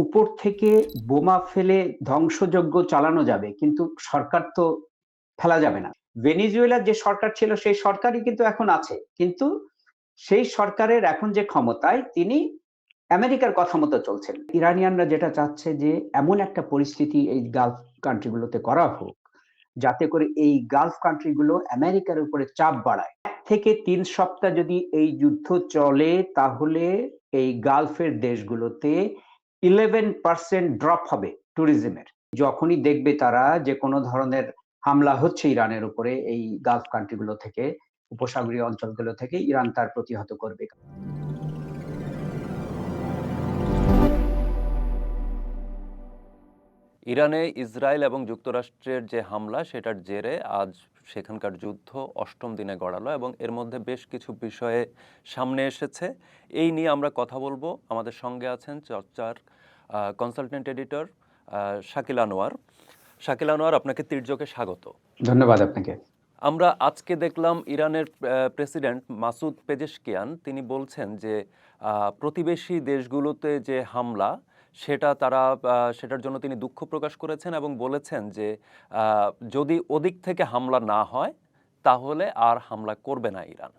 উপর থেকে বোমা ফেলে ধ্বংসযজ্ঞ চালানো যাবে, কিন্তু সরকার তো ফেলা যাবে না। ভেনেজুয়েলার যে সরকার ছিল সেই সরকারই কিন্তু এখন আছে, কিন্তু সেই সরকারের এখন যে ক্ষমতায় তিনি আমেরিকার কথা মতো চলছেন। ইরানিয়ানরা যেটা চাচ্ছে যে এমন একটা পরিস্থিতি এই গালফ কান্ট্রি গুলোতে করা হোক, যাতে করে এই গালফ কান্ট্রি গুলো আমেরিকার উপরে চাপ বাড়ায়। ১ থেকে ৩ সপ্তাহ যদি এই যুদ্ধ চলে, তাহলে এই গালফের দেশগুলোতে 11% ড্রপ হবে ট্যুরিজমের। যখনই দেখবে তারা যে কোনো ধরনের হামলা হচ্ছে ইরানের উপরে এই গালফ কান্ট্রি গুলো থেকে, উপসাগরীয় অঞ্চলগুলো থেকে, ইরান তার প্রতিহত করবে। ইরানে ইসরায়েল এবং যুক্তরাষ্ট্রের যে হামলা সেটার জেরে আজ সেখানকার যুদ্ধ ৮ম দিনে গড়ালো এবং এর মধ্যে বেশ কিছু বিষয়ে সামনে এসেছে। এই নিয়ে আমরা কথা বলবো। আমাদের সঙ্গে আছেন চর্চার কনসালটেন্ট এডিটর শাকিল আনোয়ার। শাকিল আনোয়ার, আপনাকে তির্যকে স্বাগত। ধন্যবাদ আপনাকে। আমরা আজকে দেখলাম ইরানের প্রেসিডেন্ট মাসুদ পেজেশকিয়ান তিনি বলছেন যে প্রতিবেশী দেশগুলোতে যে হামলা সেটার জন্য তিনি দুঃখ প্রকাশ করেছেন এবং বলেছেন যে যদি ওদিক থেকে হামলা না হয় তাহলে আর হামলা করবে না ইরান।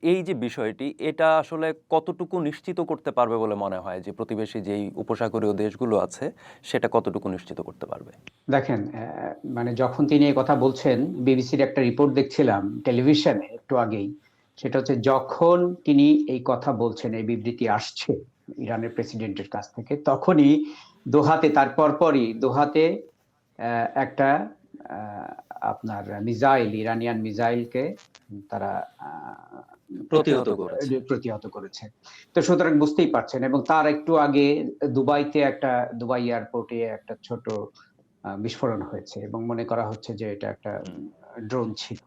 এই যে বিষয়টি, এটা আসলে কতটুকু নিশ্চিত করতে পারবে বলে মনে হয় যে প্রতিবেশী যেই উপসাগরীয় দেশগুলো আছে সেটা কতটুকু নিশ্চিত করতে পারবে? দেখেন, মানে যখন তিনি এই কথা বলছেন, বিবিসির একটা রিপোর্ট দেখছিলাম টেলিভিশনে একটু আগেই। সেটা হচ্ছে যখন তিনি এই কথা বলছেন, এই বিবৃতি আসছে ইরানের প্রেসিডেন্টের কাছ থেকে, তখনই দোহাতে তার পরপরই দোহাতে একটা আ আপনার মিসাইল, ইরানিয়ান মিসাইলকে তারা আ প্রতিহত করেছে। প্রতিহত করেছে। তো সুতরাং বুঝতেই পারছেন, এবং তার একটু আগে দুবাইতে দুবাই এয়ারপোর্টে একটা ছোট বিস্ফোরণ হয়েছে এবং মনে করা হচ্ছে যে এটা একটা হুম। ড্রোন ছিল।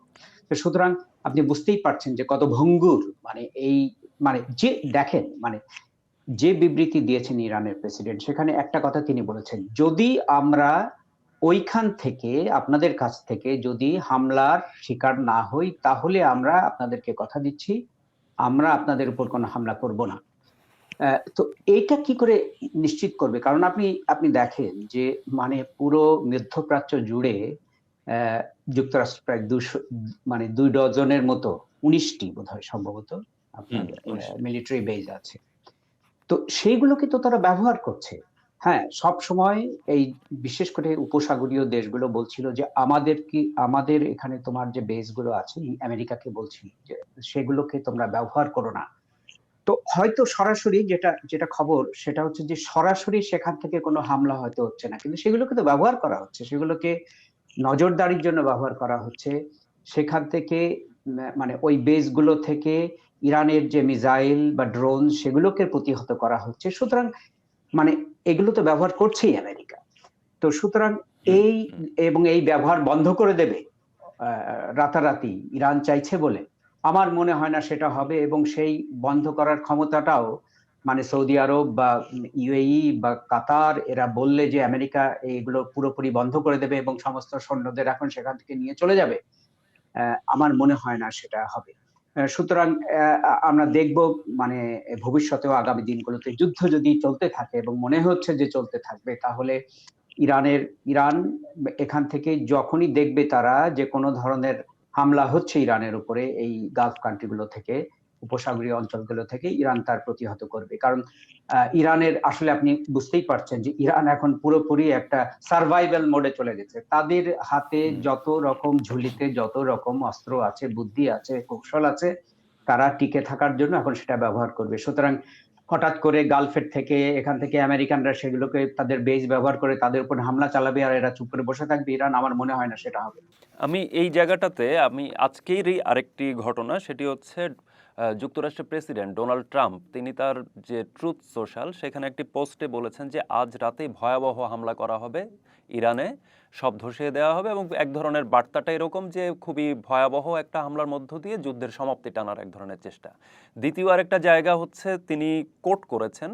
তো সুতরাং আপনি বুঝতেই পারছেন যে কত ভঙ্গুর, মানে এই, মানে যে দেখেন, মানে যে বিবৃতি দিয়েছেন ইরানের প্রেসিডেন্ট, সেখানে একটা কথা তিনি বলেছেন, যদি আমরা ওইখান থেকে, আপনাদের কাছ থেকে যদি হামলার শিকার না হই, তাহলে আমরা আপনাদেরকে কথা দিচ্ছি, আমরা আপনাদের উপর কোনো হামলা করব না। তো এইটা কি করে নিশ্চিত করবে? কারণ আপনি দেখেন যে মানে পুরো মধ্যপ্রাচ্য জুড়ে অ্যা যুক্তরাষ্ট্র প্রায় ২০০, মানে ২ ডজনের মতো, ১৯ টি বোধহয় সম্ভবত আপনার ১৯টি। মিলিটারি বেজ আছে। তো সেইগুলোকে তো তারা ব্যবহার করছে। হ্যাঁ, সবসময় এই বিশেষ করে উপসাগরীয় দেশগুলো বলছিল যে আমাদের এখানে তোমার যে বেস গুলো আছে, আমেরিকাকে বলছিল যে সেগুলোকে তোমরা ব্যবহার করো না। তো হয়তো সরাসরি যেটা খবর, সেটা হচ্ছে যে সরাসরি সেখান থেকে কোনো হামলা হয়তো হচ্ছে না। কিন্তু সেগুলোকে তো ব্যবহার করা হচ্ছে। সেগুলোকে নজরদারির জন্য ব্যবহার করা হচ্ছে। সেখান থেকে মানে ওই বেস গুলো থেকে ইরানের যে মিসাইল বা ড্রোন, সেগুলোকে প্রতিহত করা হচ্ছে। সুতরাং মানে এগুলো তো ব্যবহার করছেই আমেরিকা। তো সুতরাং হুম, এই, হুম। এবং এই ব্যবহার বন্ধ করে দেবে আ রাতারাতি ইরান চাইছে বলে, আমার মনে হয় না সেটা হবে, এবং সেই বন্ধ করার ক্ষমতাটাও মানে সৌদি আরব বা ইউএই বা কাতার এরা বললে যে আমেরিকা এগুলো পুরোপুরি বন্ধ করে দেবে এবং সমস্ত সৈন্যদের এখন সেখান থেকে নিয়ে চলে যাবে, আমার মনে হয় না সেটা হবে। সুতরাং আমরা দেখব, মানে ভবিষ্যতেও আগামী দিনগুলোতে যুদ্ধ যদি চলতে থাকে, এবং মনে হচ্ছে যে চলতে থাকবে, তাহলে ইরান এখান থেকে যখনই দেখবে তারা যে কোনো ধরনের হামলা হচ্ছে ইরানের উপরে এই গালফ কান্ট্রি গুলো থেকে, উপসাগরীয় অঞ্চলগুলো থেকে, ইরান তার প্রতিহত করবে। কারণ ইরানের আসলে আপনি বুঝতেই পারছেন যে ইরান এখন পুরোপুরি একটা সারভাইভাল মোডে চলে গেছে। তাদের হাতে হুম। যত রকম ঝুলিতে যত রকম অস্ত্র আছে, বুদ্ধি আছে, কৌশল আছে, তারা টিকে থাকার জন্য এখন সেটা ব্যবহার করবে। সুতরাং হঠাৎ করে গালফের থেকে, এখান থেকে আমেরিকানরা সেগুলোকে তাদের বেস ব্যবহার করে তাদের উপর হামলা চালাবে আর এরা চুপ করে বসে থাকবে ইরান, আমার মনে হয় না সেটা হবে। আমি এই জায়গাটাতে আমি আজকেরই আরেকটি ঘটনা, সেটি হচ্ছে যুক্তরাষ্ট্রের প্রেসিডেন্ট ডোনাল্ড ট্রাম্প তিনি তার যে ট্রুথ সোশ্যাল সেখানে একটি পোস্টে বলেছেন যে আজ রাতেই ভয়াবহ হামলা করা হবে ইরানে, সব ধসিয়ে দেওয়া হবে এবং এক ধরনের বার্তাটা এরকম যে খুবই ভয়াবহ একটা হামলার মধ্য দিয়ে যুদ্ধের সমাপ্তি টানার এক ধরনের চেষ্টা। দ্বিতীয় আরেকটা জায়গা হচ্ছে তিনি কোট করেছেন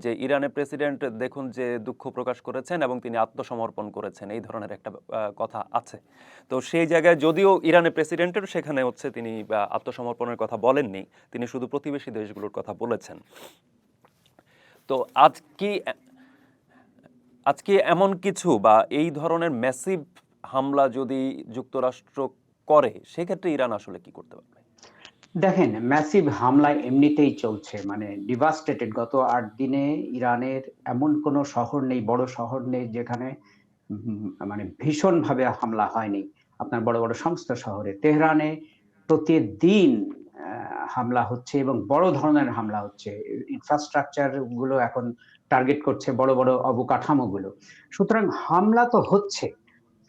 যে ইরানের প্রেসিডেন্ট দেখুন যে দুঃখ প্রকাশ করেছেন এবং তিনি আত্মসমর্পণ করেছেন, এই ধরনের একটা কথা আছে। তো সেই জায়গায় যদিও ইরানের প্রেসিডেন্টের সেখানে হচ্ছে তিনি আত্মসমর্পণের কথা বলেননি, তিনি শুধু প্রতিবেশী দেশগুলোর কথা বলেছেন। তো আজ কি আজকে এমন কিছু বা এই ধরনের ম্যাসিভ হামলা যদি যুক্তরাষ্ট্র করে, সেক্ষেত্রে ইরান আসলে কি করতে পারবে? দেখেন, ম্যাসিভ হামলা এমনিতেই চলছে, মানে ডিভাস্টেটেড। গত 8 দিনে ইরানের এমন কোনো শহর নেই, বড় শহর নেই যেখানে মানে ভীষণভাবে হামলা হয়নি। আপনার বড় বড় সমস্ত শহরে, তেহরানে প্রতিদিন হামলা হচ্ছে এবং বড় ধরনের হামলা হচ্ছে। ইনফ্রাস্ট্রাকচার গুলো এখন টার্গেট করছে, বড় বড় অবকাঠামোগুলো। সুতরাং হামলা তো হচ্ছে।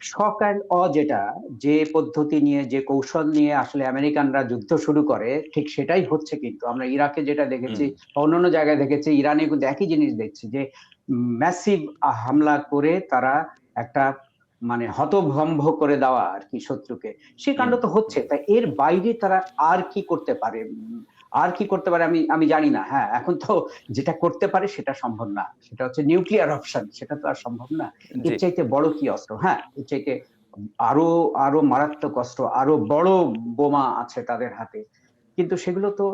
শক অ্যান্ড অ যেটা, যে পদ্ধতি নিয়ে, যে কৌশল নিয়ে আসলে আমেরিকানরা যুদ্ধ শুরু করে, ঠিক সেটাই হচ্ছে। কিন্তু আমরা ইরাকে যেটা দেখেছি, হুম, বা অন্যান্য জায়গায় দেখেছি, ইরানে কিন্তু একই জিনিস দেখছি, যে ম্যাসিভ হামলা করে তারা একটা মানে হতভম্ব করে দেওয়া আর কি শত্রুকে। সে হুম, কাণ্ড তো হচ্ছে। হুম। তাই এর বাইরে তারা আর কি করতে পারে? আর কি করতে পারে আমি আমি জানি না। হ্যাঁ, এখন তো যেটা করতে পারে সেটা সম্ভব না। সেটা হচ্ছে নিউক্লিয়ার অপশন। সেটা তো আর সম্ভব না। জি। এর চাইতে বড় কি অস্ত্র? হ্যাঁ, এর চাইতে আরো আরো মারাত্মক অস্ত্র, আরো বড় বোমা আছে তাদের হাতে। কিন্তু সেগুলো তো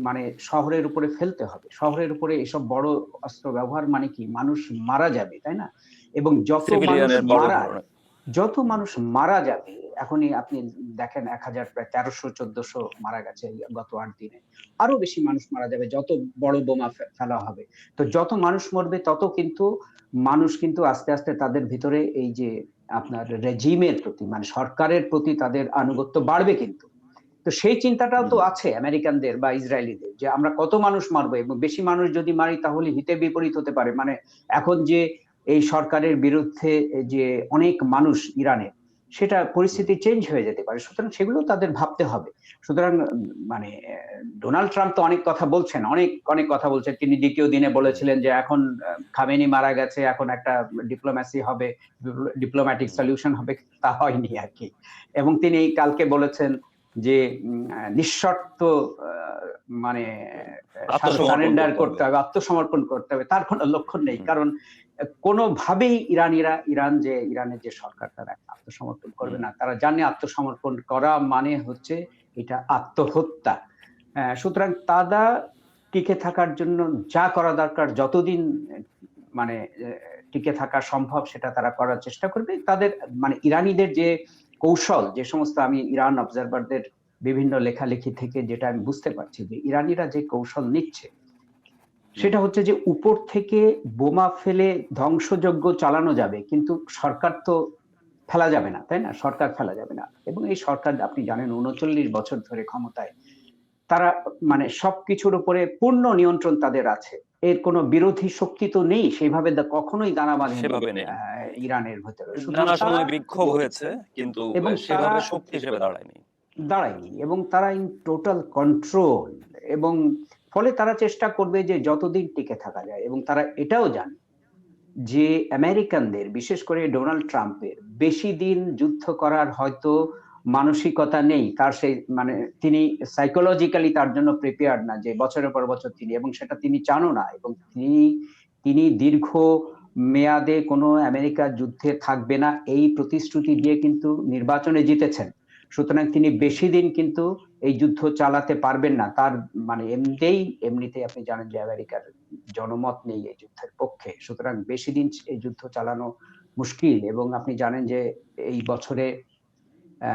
মানে শহরের উপরে ফেলতে হবে। শহরের উপরে এসব বড় অস্ত্র ব্যবহার মানে কি? মানুষ মারা যাবে, তাই না? এবং সিভিলিয়ানের বড় ধরনের। যত মানুষ মারা যাবে, এখনই আপনি দেখেন ১,০০০ প্রায় ১৩০০-১৪০০ মারা গেছে এই গত ৮ দিনে। আরো বেশি মানুষ মারা যাবে যত বড় বোমা ফেলা হবে। তো যত মানুষ মরবে তত কিন্তু মানুষ কিন্তু আস্তে, আস্তে তাদের ভিতরে এই যে আপনার রেজিমের প্রতি, মানে সরকারের প্রতি তাদের আনুগত্য বাড়বে কিন্তু। তো সেই চিন্তাটাও তো হুম, আছে আমেরিকানদের বা ইসরায়েলিদের, যে আমরা কত মানুষ মারবো, এবং বেশি মানুষ যদি মারি তাহলে হিতে বিপরীত হতে পারে। মানে এখন যে এই সরকারের বিরুদ্ধে যে অনেক মানুষ ইরানের, সেটা হুম, পরিস্থিতি চেঞ্জ হয়ে যেতে পারে। সুতরাং সেগুলো তাদের ভাবতে হবে। সুতরাং মানে ডোনাল্ড ট্রাম্প তো অনেক কথা বলছেন, অনেক কথা বলছেন। তিনি দ্বিতীয় দিনে হুম, বলেছিলেন যে এখন খামেনি মারা গেছে, এখন একটা ডিপ্লোম্যাসি হবে, ডিপ্লোম্যাটিক হুম। সলিউশন হবে। তা হয়নি আরকি। এবং তিনি কালকে বলেছেন যে নিঃশর্ত আ মানে আত্মসমর্পণ সারেন্ডার করতে হবে। করতে হবে, আত্মসমর্পণ করতে হবে। তার কোনো লক্ষণ নেই। হুম, কারণ কোনোভাবেই ইরানের যে সরকার, তারা আত্মসমর্পণ করবে হুম, না। তারা জানে আত্মসমর্পণ করা মানে হচ্ছে এটা আত্মহত্যা। সুতরাং তারা টিকে থাকার জন্য যা করা দরকার, যতদিন মানে টিকে থাকা সম্ভব সেটা তারা করার চেষ্টা করবে। তাদের মানে ইরানিদের যে কৌশল, যে সমস্ত, আমি ইরান অবজারভারদের বিভিন্ন লেখালেখি থেকে যেটা আমি বুঝতে পারছি, যে ইরানিরা যে কৌশল নিচ্ছে হুম। সেটা হচ্ছে যে উপর থেকে বোমা ফেলে ধ্বংসযজ্ঞ চালানো যাবে। কিন্তু সরকার তো ফেলা যাবে না, তাই না? সরকার ফেলা যাবে না। এবং এই সরকার আপনি জানেন ৩৯ বছর ধরে ক্ষমতায়। তারা মানে সবকিছুর উপরে পূর্ণ নিয়ন্ত্রণ তাদের আছে। এর কোনো বিরোধী শক্তি তো নেই। সেভাবে কখনোই দানা বাঁধেনি সেভাবে নেই। আ ইরানের ভেতরে। সুতরাং নানা তারা সময় বিক্ষোভ হয়েছে, কিন্তু এবং তারা সেভাবে শক্তি হিসেবে দাঁড়ায়নি। দাঁড়ায়নি, এবং তারা ইন টোটাল কন্ট্রোল। এবং ফলে তারা চেষ্টা করবে যে যতদিন টিকে থাকা যায়, এবং তারা এটাও জানে যে আমেরিকানদের, বিশেষ করে ডোনাল্ড ট্রাম্পের বেশি দিন যুদ্ধ করার হয়তো মানসিকতা নেই। তার সেই মানে তিনি সাইকোলজিক্যালি তার জন্য প্রিপেয়ার্ড না, যে বছরের পর বছর তিনি, এবং সেটা তিনি চানও না। এবং তিনি দীর্ঘ মেয়াদে কোনো আমেরিকা যুদ্ধে থাকবে না এই প্রতিশ্রুতি দিয়ে কিন্তু নির্বাচনে জিতেছেন। সুতরাং তিনি বেশি দিন কিন্তু এই যুদ্ধ চালাতে পারবেন না। তার মানে এমনিতেই আপনি জানেন যে আমেরিকার জনমত নেই এই যুদ্ধের পক্ষে। সুতরাং বেশি দিন এই যুদ্ধ চালানো মুশকিল। এবং আপনি জানেন যে এই বছরে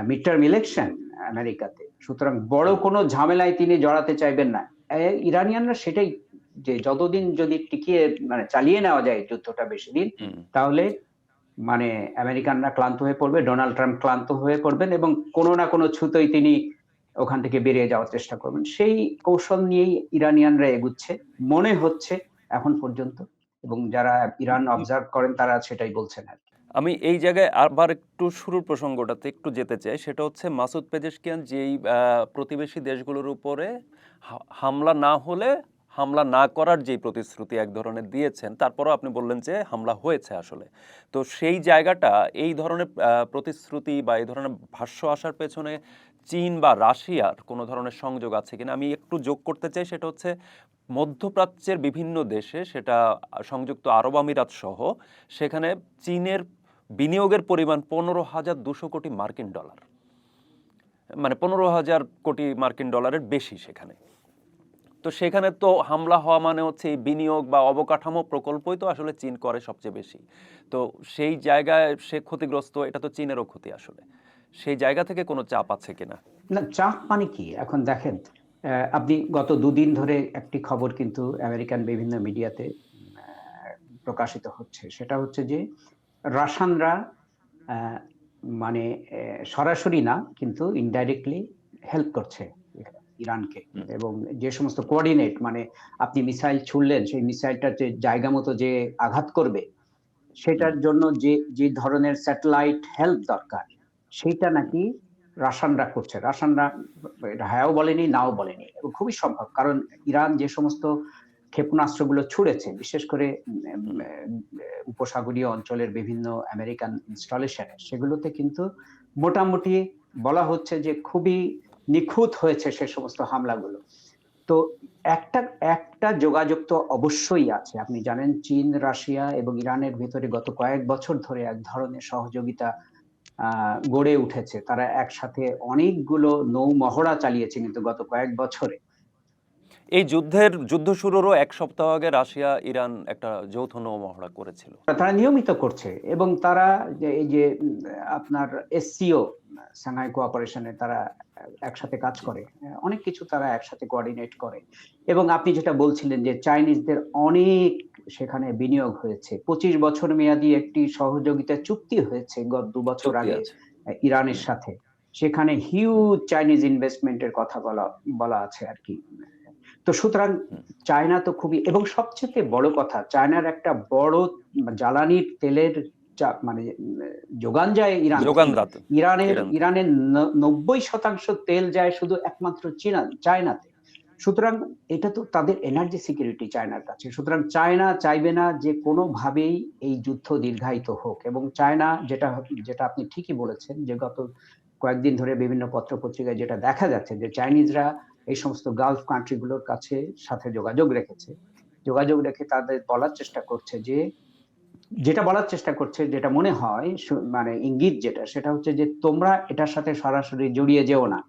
মিড টার্ম ইলেকশন আমেরিকাতে। সুতরাং বড় হুম, কোনো ঝামেলায় তিনি জড়াতে চাইবেন না। ইরানিয়ানরা সেটাই, যে যতদিন যদি টিকিয়ে মানে চালিয়ে নেওয়া যায় যুদ্ধটা বেশিদিন, হুম। তাহলে মানে আমেরিকানরা ক্লান্ত হয়ে পড়বে, ডোনাল্ড ট্রাম্প ক্লান্ত হয়ে পড়বেন, এবং কোনো না কোনো ছুতোয় তিনি ওখান থেকে বেরিয়ে যাওয়ার চেষ্টা করবেন। সেই কৌশল নিয়েই ইরানিয়ানরা এগুচ্ছে মনে হচ্ছে এখন পর্যন্ত। এবং যারা ইরান অবজার্ভ করেন তারা সেটাই বলছেন আরকি। আমি এই জায়গায় আবার একটু শুরুর প্রসঙ্গটাতে একটু যেতে চাই। সেটা হচ্ছে মাসুদ পেজেশকিয়ান যেই প্রতিবেশী দেশগুলোর উপরে হামলা না হলে হামলা না করার যেই প্রতিশ্রুতি এক ধরনের দিয়েছেন, তারপরেও আপনি বললেন যে হামলা হয়েছে আসলে। তো সেই জায়গাটা, এই ধরনের প্রতিশ্রুতি বা এই ধরনের ভাষ্য আসার পেছনে চীন বা রাশিয়ার কোনো ধরনের সংযোগ আছে কিনা আমি একটু যোগ করতে চাই। সেটা হচ্ছে মধ্যপ্রাচ্যের বিভিন্ন দেশে, সেটা সংযুক্ত আরব আমিরাত সহ, সেখানে চীনের বিনিয়োগের পরিমাণ ১৫,২০০ কোটি মার্কিন ডলার, মানে ১৫,০০০ কোটি মার্কিন ডলারের বেশি সেখানে। তো সেখানে তো হামলা হওয়া মানে হচ্ছে এই বিনিয়োগ বা অবকাঠামো প্রকল্পই তো আসলে চীন করে সবচেয়ে বেশি। তো সেই জায়গায় সে ক্ষতিগ্রস্ত, এটা তো চীনেরও ক্ষতি আসলে। সেই জায়গা থেকে কোনো চাপ আছে কিনা? না, চাপ মানে কি? এখন দেখেন, আপনি গত দুদিন ধরে একটি খবর কিন্তু আমেরিকান বিভিন্ন মিডিয়াতে প্রকাশিত হচ্ছে। সেটা হচ্ছে যে রাশিয়ানরা আ মানে সরাসরি না কিন্তু ইনডাইরেক্টলি হেল্প করছে ইরানকে। হুম, এবং যে সমস্ত কোঅর্ডিনেট মানে আপনি মিসাইল ছুড়লেন, সেই মিসাইলটা যে জায়গা মতো যে আঘাত করবে, হুম, সেটার জন্য যে ধরনের স্যাটেলাইট হেল্প দরকার, সেইটা হুম। নাকি রাশিয়ানরা করছে। রাশিয়ানরা এটা হ্যাঁও বলেনি, নাও বলেনি। এবং খুবই সম্ভব। কারণ ইরান যে সমস্ত ক্ষেপণাস্ত্রগুলো ছুড়েছে, বিশেষ করে হুম। উপসাগরীয় অঞ্চলের বিভিন্ন আমেরিকান ইনস্টলেশন এ, সেগুলোতে কিন্তু মোটামুটি বলা হচ্ছে যে খুবই নিখুঁত হয়েছে সে সমস্ত হামলাগুলো। তো একটা একটা যোগাযোগ তো অবশ্যই আছে। আপনি জানেন চীন, রাশিয়া এবং ইরানের ভেতরে গত কয়েক বছর ধরে এক ধরনের সহযোগিতা আ গড়ে উঠেছে। তারা একসাথে অনেকগুলো নৌ-মহড়া চালিয়েছে কিন্তু গত কয়েক বছরে। এই যুদ্ধ শুরুরও ১ সপ্তাহ আগে রাশিয়া, ইরান একটা যৌথ নৌ-মহড়া করেছিল। তারা নিয়মিত করছে এবং তারা যে এই যে আপনার এসসিও সাংহাই কোঅপারেশন এ তারা একসাথে কাজ জি। করে। অনেক কিছু তারা একসাথে কোঅর্ডিনেট করে। এবং আপনি যেটা বলছিলেন যে চাইনিজদের অনেক সেখানে বিনিয়োগ হয়েছে। ২৫ বছর মেয়াদী একটি সহযোগিতা চুক্তি হয়েছে গত ২ বছর চুক্তি আগে আছে। ইরানের হুম, সাথে। সেখানে হুম, হিউজ চাইনিজ ইনভেস্টমেন্ট এর কথা বলা বলা আছে আরকি। তো সুতরাং হুম। চায়না তো খুবই এবং সবচাইতে বড় কথা চায়নার একটা বড় জ্বালানির তেলের মানে যোগান যায় ইরান থেকে। যোগানদাতা ইরান থেকে। ইরানের ৯০% তেল যায় শুধু একমাত্র চায়নাতে। সুতরাং এটা তো তাদের এনার্জি সিকিউরিটি চায়নার কাছে। সুতরাং চায়না চাইবে না যে কোনোভাবেই এই যুদ্ধ দীর্ঘায়িত হোক এবং চায়না যেটা আপনি ঠিকই বলেছেন যে গত কয়েকদিন ধরে বিভিন্ন পত্র-পত্রিকায় যেটা দেখা যাচ্ছে যে চাইনিজরা এই সমস্ত গালফ কান্ট্রি গুলোর সাথে যোগাযোগ রেখেছে। যোগাযোগ রেখে তাদের বলার চেষ্টা করছে যে বলার চেষ্টা করছে যেটা মনে হয় মানে ইঙ্গিত যেটা সেটা হচ্ছে যে তোমরা এটার সাথে সরাসরি জড়িয়ে যেও না।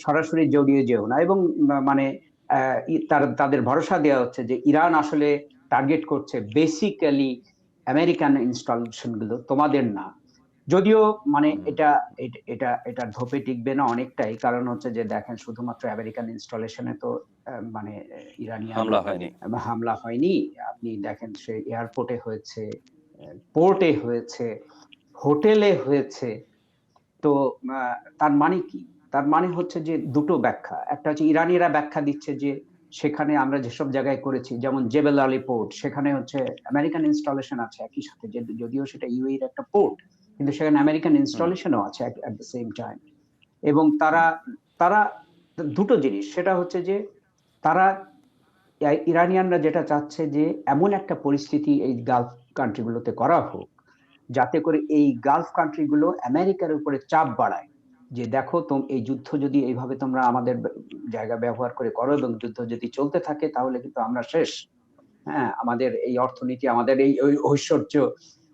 সরাসরি জড়িয়ে যেও না এবং মানে অ্যা তাদের ভরসা দেয়া হচ্ছে যে ইরান আসলে টার্গেট করছে বেসিক্যালি আমেরিকান ইনস্টলেশন গুলো, তোমাদের না। যদিও মানে হুম। এটা ধোপে টিকবে না অনেকটাই। কারণ হচ্ছে যে দেখেন শুধুমাত্র আমেরিকান ইনস্টলেশন এ তো মানে ইরানিয়ান হামলা হয়নি। হামলা হয়নি। আপনি দেখেন সে এয়ারপোর্টে হয়েছে, পোর্টে হয়েছে, হোটেলে হয়েছে। তো আ তার মানে কি? তার মানে হচ্ছে যে দুটো ব্যাখ্যা। একটা হচ্ছে ইরানিরা ব্যাখ্যা দিচ্ছে যে সেখানে আমরা যেসব জায়গায় করেছি যেমন জেবেল আলী পোর্ট সেখানে হচ্ছে আমেরিকান ইনস্টলেশন আছে একই সাথে। যদিও সেটা UAE এর একটা পোর্ট। কিন্তু সেখানে আমেরিকান হুম, ইনস্টলেশন ও আছে এট দ্যা সেম টাইম। এবং হুম। তারা দুটো জিনিস। সেটা হচ্ছে যে তারা ইরানিয়ানরা যেটা চাচ্ছে যে এমন একটা পরিস্থিতি এই গালফ কান্ট্রি গুলোতে করা হোক, যাতে করে এই গালফ কান্ট্রি গুলো আমেরিকার উপরে চাপ বাড়ায়। যে দেখো এই যুদ্ধ যদি এইভাবে তোমরা আমাদের জায়গা ব্যবহার করে করো এবং যুদ্ধ যদি চলতে থাকে তাহলে কিন্তু আমরা শেষ। হ্যাঁ? আমাদের এই অর্থনীতি, আমাদের এই ঐশ্বর্য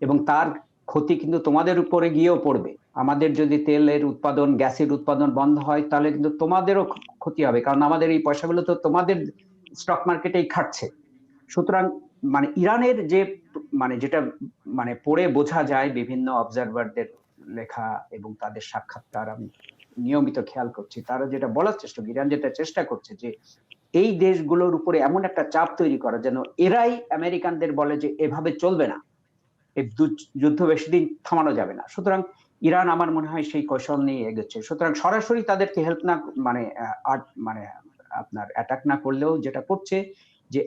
এবং তার ক্ষতি কিন্তু তোমাদের উপরে গিয়েও পড়বে। আমাদের যদি তেলের উৎপাদন, গ্যাসের উৎপাদন বন্ধ হয় তাহলে কিন্তু তোমাদেরও ক্ষতি হবে। কারণ আমাদের এই পয়সাগুলো তো তোমাদের স্টক মার্কেটেই খাটছে। সুতরাং মানে ইরানের যে মানে যেটা মানে পড়ে বোঝা যায় বিভিন্ন অবজারভারদের লেখা এবং তাদের সাক্ষাৎকার আমি নিয়মিত খেয়াল করছি। তারা যেটা বলার ইরান যেটা চেষ্টা করছে যে এই দেশগুলোর উপরে এমন একটা চাপ তৈরি করা যেন এরাই আমেরিকানদের বলে যে এভাবে চলবে না। এই যুদ্ধ বেশিদিন থামানো যাবে না। সুতরাং ইরান আমার মনে হয় সেই কৌশল নিয়ে এগোচ্ছে। সুতরাং সরাসরি তাদেরকে হেল্প না মানে মানে আপনার অ্যাটাক না করলেও যেটা করছে যে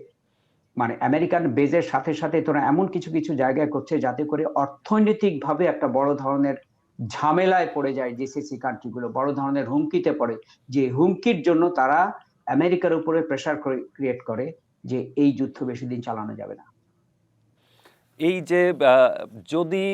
মানে আমেরিকান বেজের সাথে তোরা এমন কিছু জায়গায় করছে যাতে করে অর্থনৈতিকভাবে একটা বড় ধরনের ঝামেলায় পড়ে যায় জিসিসি কান্ট্রি গুলো। বড় ধরনের হুমকিতে পড়ে। যে হুমকির জন্য তারা আমেরিকার উপরে প্রেশার ক্রিয়েট করে যে এই যুদ্ধ বেশিদিন চালানো যাবে না। এই যে আ যদি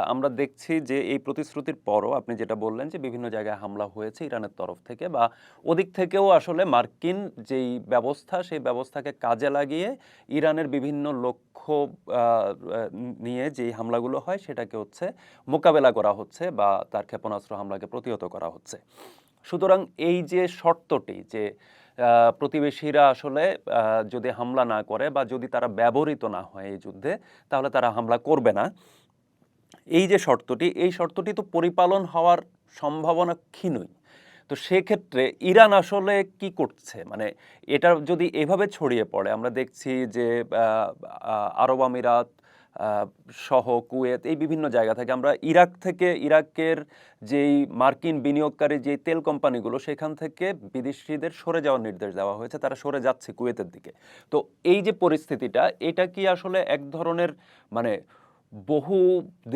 আমরা দেখছি যে এই প্রতিশ্রুতির পরও আপনি যেটা বললেন যে বিভিন্ন জায়গায় হামলা হয়েছে ইরানের তরফ থেকে বা ওদিক থেকেও আসলে মার্কিন যেই ব্যবস্থা সেই ব্যবস্থাকে কাজে লাগিয়ে ইরানের বিভিন্ন লক্ষ্য আ আ নিয়ে যেই হামলাগুলো হয় সেটাকে হচ্ছে মোকাবেলা করা হচ্ছে বা তার ক্ষেপণাস্ত্র হামলাকে প্রতিহত করা হচ্ছে। সুতরাং এই যে শর্তটি যে প্রতিবেশীরা আসলে যদি হামলা না করে বা যদি তারা ব্যবহৃত না হয় এই যুদ্ধে, তাহলে তারা হামলা করবে না। এই যে শর্তটি, এই শর্তটি তো পরিপালন হওয়ার সম্ভাবনা ক্ষীণই। তো সেক্ষেত্রে ইরান আসলে কি করছে? মানে এটা যদি এভাবে ছড়িয়ে পড়ে, আমরা দেখছি যে আরব আমিরাত আহ, সহ কুয়েত, এই বিভিন্ন জায়গা থেকে, আমরা ইরাকের যেই মার্কিন বিনিয়োগকারী যে তেল কোম্পানিগুলো, সেখান থেকে বিদেশিদের সরে যাওয়ার নির্দেশ দেওয়া হয়েছে, তারা সরে যাচ্ছে কুয়েতের দিকে। তো এই যে পরিস্থিতিটা, এটা কি আসলে এক ধরনের মানে বহু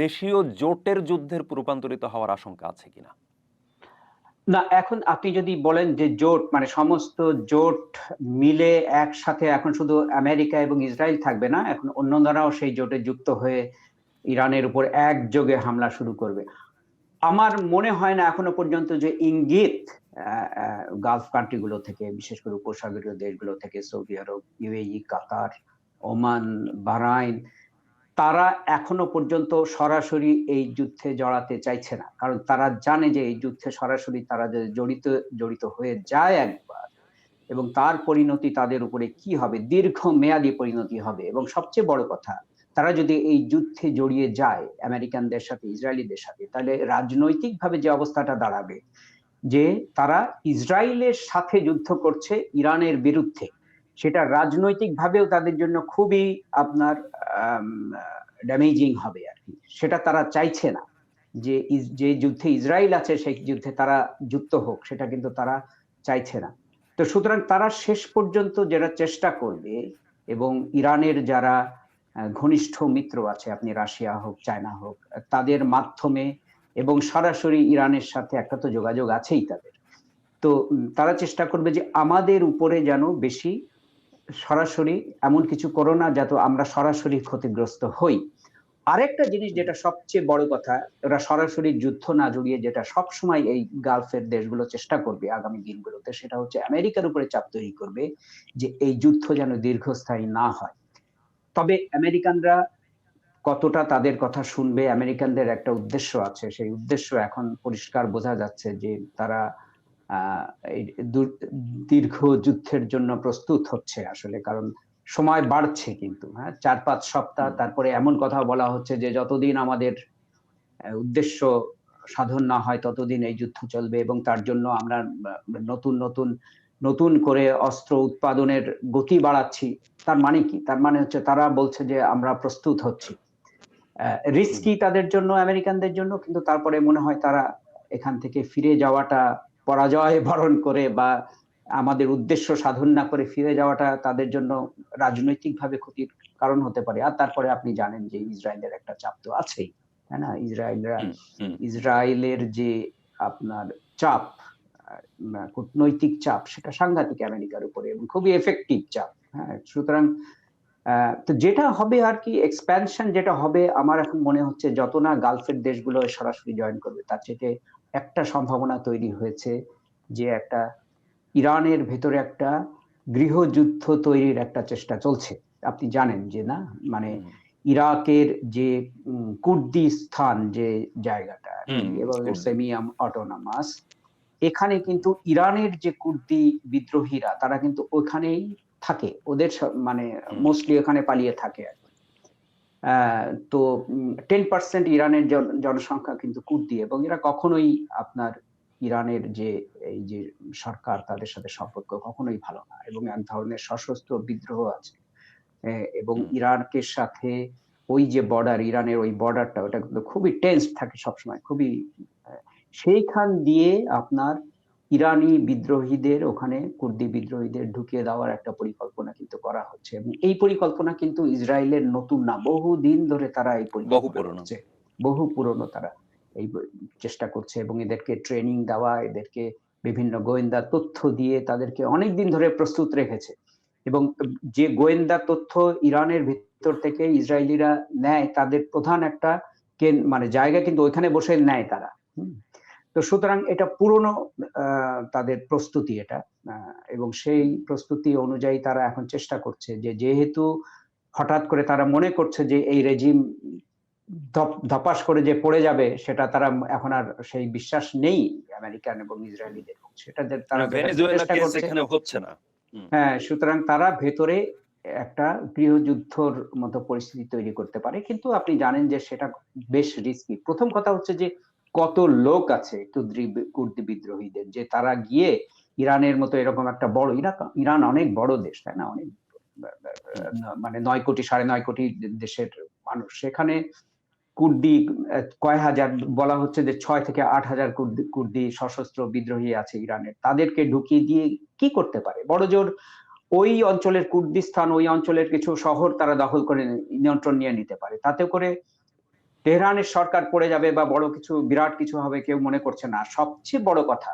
দেশীয় জোটের যুদ্ধের রূপান্তরিত হওয়ার আশঙ্কা আছে কিনা? না, এখন আপনি যদি বলেন যে জোট মানে সমস্ত জোট মিলে একসাথে, এখন শুধু আমেরিকা এবং ইসরায়েল থাকবে না, এখন অন্যরাও সেই জোটে যুক্ত হয়ে ইরানের উপর একযোগে হামলা শুরু করবে। আমার মনে হয় না এখনো পর্যন্ত যে ইঙ্গিত গালফ কান্ট্রি গুলো থেকে, বিশেষ করে উপসাগরীয় দেশগুলো থেকে, সৌদি আরব, ইউএই, কাতার, ওমান, বাহরাইন, তারা এখনো পর্যন্ত সরাসরি এই যুদ্ধে জড়াতে চাইছে না। কারণ তারা জানে যে এই যুদ্ধে সরাসরি তারা যদি জড়িত হয়ে যায় একবার, এবং তার পরিণতি তাদের উপরে কি হবে, দীর্ঘমেয়াদী পরিণতি হবে। এবং সবচেয়ে বড় কথা, তারা যদি এই যুদ্ধে জড়িয়ে যায় আমেরিকানদের সাথে, ইসরায়েলিদের সাথে, তাহলে রাজনৈতিকভাবে যে অবস্থাটা দাঁড়াবে, যে তারা ইসরায়েলের সাথে যুদ্ধ করছে ইরানের বিরুদ্ধে, সেটা রাজনৈতিকভাবেও তাদের জন্য খুবই আপনার ড্যামেজিং হবে আর কি। সেটা তারা চাইছে না যে যে যুদ্ধে ইসরায়েল আছে সেই যুদ্ধে তারা যুক্ত হোক, সেটা কিন্তু তারা চাইছে না। তো সুতরাং তারা শেষ পর্যন্ত যেটা চেষ্টা করবে, এবং ইরানের যারা ঘনিষ্ঠ মিত্র আছে, আপনি রাশিয়া হোক, চায়না হোক, তাদের মাধ্যমে এবং সরাসরি ইরানের সাথে একটা তো যোগাযোগ আছেই তাদের, তো তারা চেষ্টা করবে যে আমাদের উপরে যেন বেশি সরাসরি এমন কিছু করো না যাতে আমরা সরাসরি ক্ষতিগ্রস্ত হই। আরেকটা জিনিস যেটা সবচেয়ে বড় কথা, ওরা সরাসরি যুদ্ধ না জড়িয়ে যেটা সবসময় এই গালফের দেশগুলো চেষ্টা করবে আগামী দিনগুলোতে, সেটা হচ্ছে আমেরিকার উপরে চাপ তৈরি করবে যে এই যুদ্ধ যেন দীর্ঘস্থায়ী না হয়। তবে আমেরিকানরা কতটা তাদের কথা শুনবে, আমেরিকানদের একটা উদ্দেশ্য আছে, সেই উদ্দেশ্য এখন পরিষ্কার বোঝা যাচ্ছে যে তারা আহ এই দীর্ঘ যুদ্ধের জন্য প্রস্তুত হচ্ছে আসলে। কারণ সময় বাড়ছে কিন্তু, হ্যাঁ, 4-5 সপ্তাহ, তারপরে এমন কথা বলা হচ্ছে যে যতদিন আমাদের উদ্দেশ্য সাধন না হয় ততদিন এই যুদ্ধ চলবে, এবং তার জন্য আমরা নতুন নতুন নতুন করে অস্ত্র উৎপাদনের গতি বাড়াচ্ছি। তার মানে কি? তার মানে হচ্ছে তারা বলছে যে আমরা প্রস্তুত হচ্ছি। রিস্কি তাদের জন্য, আমেরিকানদের জন্য, কিন্তু তারপরে মনে হয় তারা এখান থেকে ফিরে যাওয়াটা, পরাজয় বরণ করে বা আমাদের উদ্দেশ্য সাধন না করে ফিরে যাওয়াটা তাদের জন্য রাজনৈতিকভাবে ক্ষতির কারণ হতে পারে। আর তারপরে আপনি জানেন যে ইসরায়েলের একটা চাপ তো আছেই, তাই না? ইসরায়েলের যে আপনার চাপ, কূটনৈতিক চাপ, সেটা সাংঘাতিক আমেরিকার উপরে, এবং খুবই এফেক্টিভ চাপ। হ্যাঁ, সুতরাং তো যেটা হবে আর কি, এক্সপ্যানশন যেটা হবে, আমার এখন মনে হচ্ছে যত না গালফের দেশগুলো সরাসরি জয়েন করবে, তার চেয়ে একটা সম্ভাবনা তৈরি হয়েছে যে একটা ইরানের ভেতরে একটা গৃহযুদ্ধ তৈরির একটা চেষ্টা চলছে। আপনি জানেন যে, না মানে ইরাকের যে কুর্দিস্তান যে জায়গাটা এবং সেমি অটোনমাস, এখানে কিন্তু ইরানের যে কুর্দি বিদ্রোহীরা, তারা কিন্তু ওখানেই থাকে, ওদের মানে মোস্টলি ওখানে পালিয়ে থাকে আর কি। তো 10% ইরানের জনসংখ্যা কিন্তু কুর্দি, এবং এরা কখনোই আপনার ইরানের যে এই যে সরকার, তাদের সাথে সম্পর্ক কখনোই ভালো না, এবং এক ধরনের সশস্ত্র বিদ্রোহ আছে। এবং ইরাকের সাথে ওই যে বর্ডার, ইরানের ওই বর্ডারটা, ওটা কিন্তু খুবই টেন্স থাকে সবসময়, খুবই সেইখান দিয়ে আপনার ইরানি বিদ্রোহীদের, ওখানে কুর্দি বিদ্রোহীদের ঢুকিয়ে দেওয়ার একটা পরিকল্পনা কিন্তু করা হচ্ছে। এবং এই পরিকল্পনা কিন্তু ইসরায়েলের নতুন না, বহুদিন ধরে তারা এই পরিকল্পনা করছে, বহু পুরনো তারা এই চেষ্টা করছে, এবং এদেরকে ট্রেনিং দেওয়া, এদেরকে বিভিন্ন গোয়েন্দা তথ্য দিয়ে তাদেরকে অনেকদিন ধরে প্রস্তুত রেখেছে। এবং যে গোয়েন্দা তথ্য ইরানের ভিতর থেকে ইসরায়েলিরা নেয়, তাদের প্রধান একটা মানে জায়গা কিন্তু ওইখানে বসে নেয় তারা। তো সুতরাং এটা পুরনো তাদের প্রস্তুতি এটা, এবং সেই প্রস্তুতি অনুযায়ী তারা এখন চেষ্টা করছে যে, যেহেতু হঠাৎ করে তারা মনে করছে যে এই রেজিম ধপাস করে যে পড়ে যাবে, সেটা তারা এখন আর সেই বিশ্বাস নেই আমেরিকান এবং ইসরায়েলিদের। সেটা তারা দেখাতে ভেনেজুয়েলা চেষ্টা কেস করছে। এখানে হচ্ছে না। হুম। হ্যাঁ, সুতরাং তারা ভেতরে একটা গৃহযুদ্ধর মতো পরিস্থিতি তৈরি করতে পারে। কিন্তু আপনি জানেন যে সেটা বেশ রিস্কি। প্রথম কথা হচ্ছে যে কত লোক আছে কুর্দি বিদ্রোহীদের, যে তারা গিয়ে ইরানের মতো এরকম একটা বড় ইরান অনেক বড় দেশ, তাই না? অনেক হুম। মানে ৯ কোটি ৯.৫ কোটি দেশের মানুষ। সেখানে কুর্দি কয় হাজার, বলা হচ্ছে যে ৬ থেকে ৮ হাজার কুর্দি সশস্ত্র বিদ্রোহী আছে ইরানের। তাদেরকে ঢুকিয়ে দিয়ে কি করতে পারে? বড়জোর ওই অঞ্চলের কুর্দিস্তান, ওই অঞ্চলের কিছু শহর তারা দখল করে নিয়ন্ত্রণ নিয়ে নিতে পারে। তাতে করে তেহরানের সরকার পড়ে যাবে বা বড় কিছু বিরাট কিছু হবে কেউ মনে করছে না। সবচেয়ে বড় কথা